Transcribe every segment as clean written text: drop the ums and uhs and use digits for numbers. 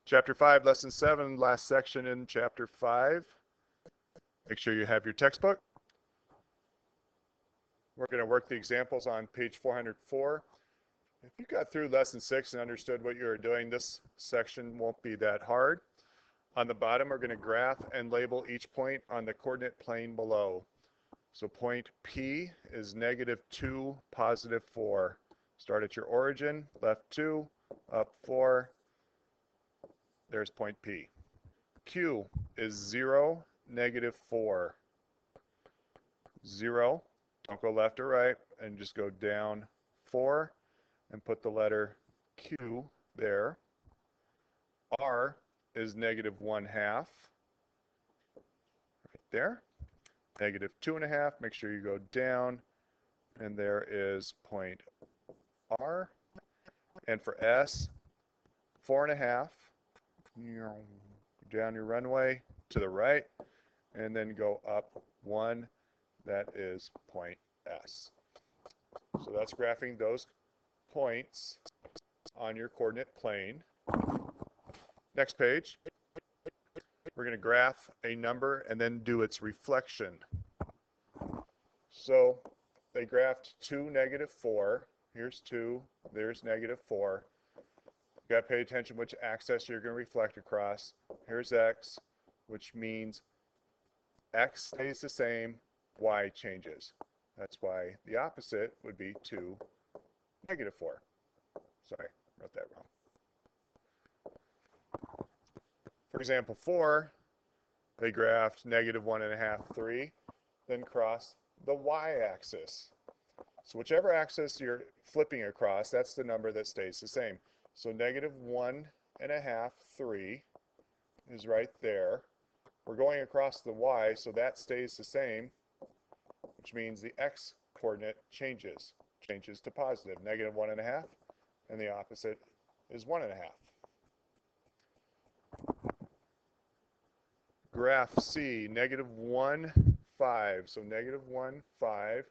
Chapter 5, Lesson 7, last section in Chapter 5. Make sure you have your textbook. We're going to work the examples on page 404. If you got through Lesson 6 and understood what you were doing, this section won't be that hard. On the bottom, we're going to graph and label each point on the coordinate plane below. So point P is -2, +4. Start at your origin, left 2, up 4. There's point P. Q is 0, -4. 0, don't go left or right, and just go down 4 and put the letter Q there. R is -1/2, right there. -2.5, make sure you go down, and there is point R. And for S, 4.5, down your runway to the right, and then go up 1, that is point S. So that's graphing those points on your coordinate plane. Next page, we're going to graph a number and then do its reflection. So they graphed 2, -4. Here's 2, there's -4. You got to pay attention which axis you're going to reflect across. Here's X, which means X stays the same, Y changes. That's why the opposite would be 2, -4. Sorry, wrote that wrong. For example 4, they graphed -1.5, 3, then crossed the y-axis. So whichever axis you're flipping across, that's the number that stays the same. So -1.5, 3 is right there. We're going across the y, so that stays the same, which means the x coordinate changes to positive, -1.5, and the opposite is 1.5. Graph C, -1, 5. So -1, 5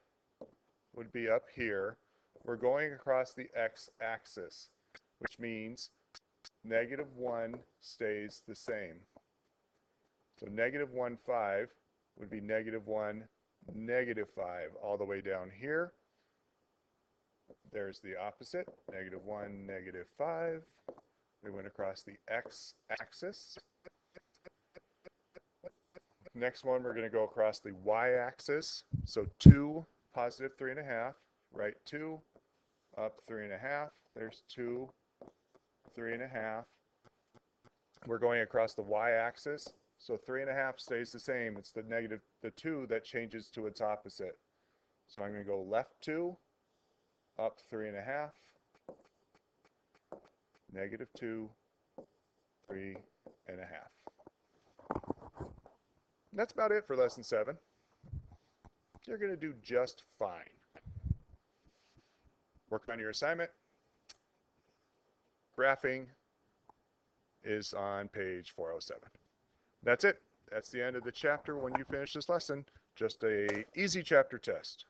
would be up here. We're going across the x-axis, which means -1 stays the same. So -1, 5 would be -1, -5 all the way down here. There's the opposite, -1, -5. We went across the x-axis. Next one, we're going to go across the y-axis. So 2, +3.5, right 2, up 3.5. There's 2, 3.5. We're going across the y-axis. So 3.5 stays the same. It's the 2 that changes to its opposite. So I'm going to go left 2, up 3.5, -2, 3.5. That's about it for lesson 7. You're going to do just fine. Work on your assignment. Graphing is on page 407. That's it. That's the end of the chapter when you finish this lesson. Just an easy chapter test.